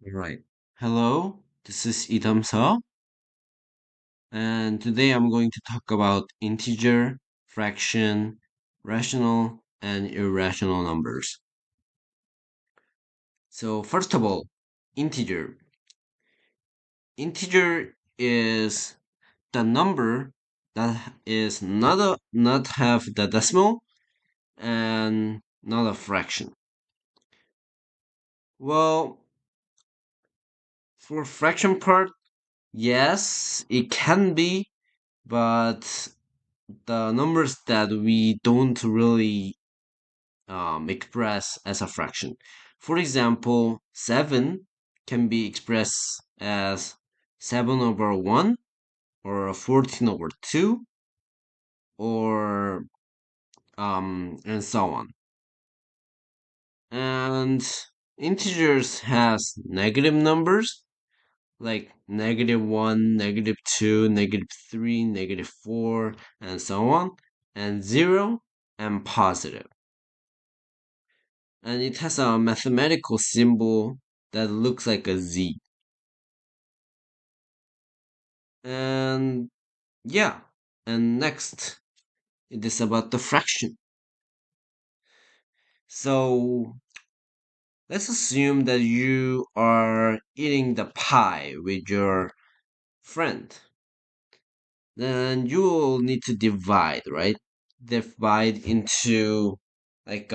All right. Hello, this is Idam, and today I'm going to talk about integer, fraction, rational, and irrational numbers. So first of all, integer. Integer is the number that is not have the decimal and not a fraction. Well, for fraction part, yes, it can be, but the numbers that we don't really express as a fraction. For example, 7 can be expressed as 7 over 1 or 14 over 2 or and so on. And integers has negative numbers like -1, -2, -3, -4, and so on, and 0 and positive. And it has a mathematical symbol that looks like a Z. And yeah, and next it is about the fraction. So let's assume that you are eating the pie with your friend. Then you will need to divide, right? Divide into like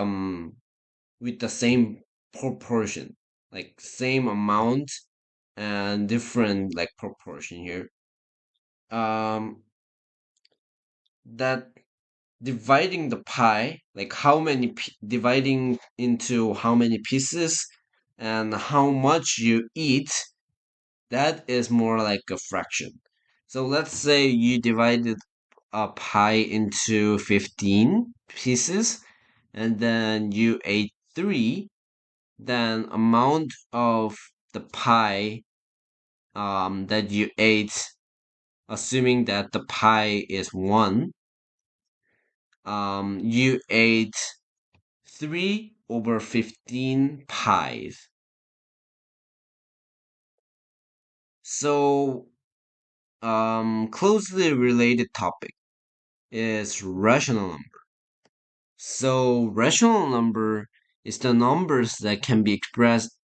with the same proportion, like same amount and different like proportion here. Um, that dividing the pie, like how many dividing into how many pieces and how much you eat, that is more like a fraction. So let's say you divided a pie into 15 pieces and then you ate 3, then amount of the pie that you ate, assuming that the pie is 1, you ate 3 over 15 pies. So, closely related topic is rational number. So, rational number is the numbers that can be expressed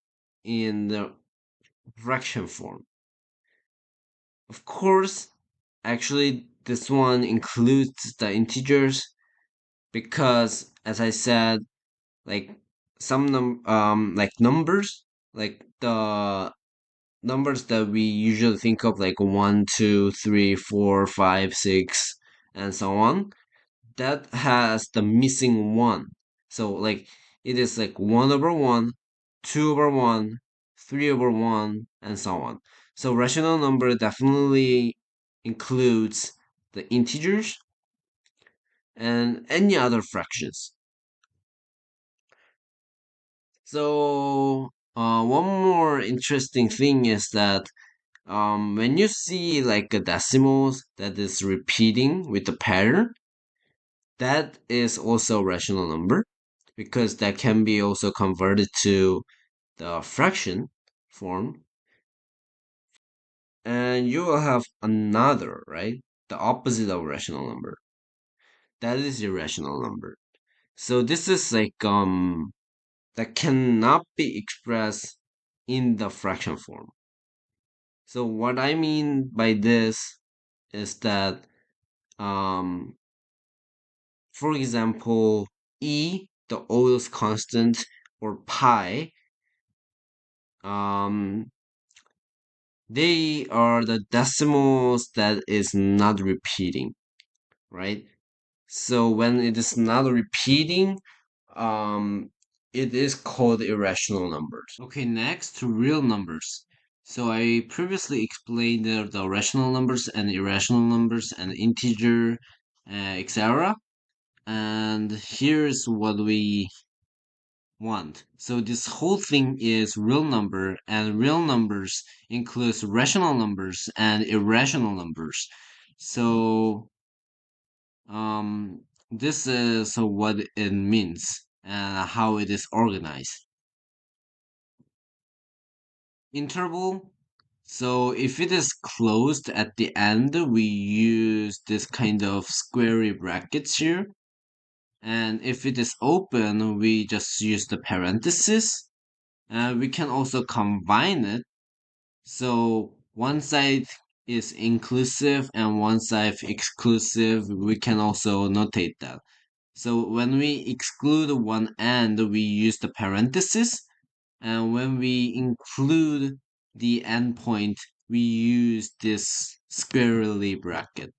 in the fraction form. Of course, actually, this one includes the integers because, as I said, like like numbers, like the numbers that we usually think of like 1, 2, 3, 4, 5, 6, and so on, that has the missing one. So like it is like 1 over 1, 2 over 1, 3 over 1, and so on. So rational number definitely includes the integers and any other fractions. So one more interesting thing is that when you see like a decimals that is repeating with the pattern, that is also a rational number because that can be also converted to the fraction form, and you will have another, right? The opposite of rational number. That is irrational number. So this is like that cannot be expressed in the fraction form. So what I mean by this is that um for example, E, the Euler's constant, or pi, um, they are the decimals that is not repeating, right? So when it is not repeating, um, it is called irrational numbers. Okay, next, real numbers. So I previously explained the rational numbers and irrational numbers and integer, etc. And here's what we want. So this whole thing is real number, and real numbers includes rational numbers and irrational numbers. So this is what it means and how it is organized. interval. So if it is closed at the end, we use this kind of squarey brackets here. And if it is open, we just use the parenthesis. We can also combine it. So one side is inclusive and one side exclusive. We can also notate that. So when we exclude one end, we use the parenthesis. And when we include the endpoint, we use this squarely bracket.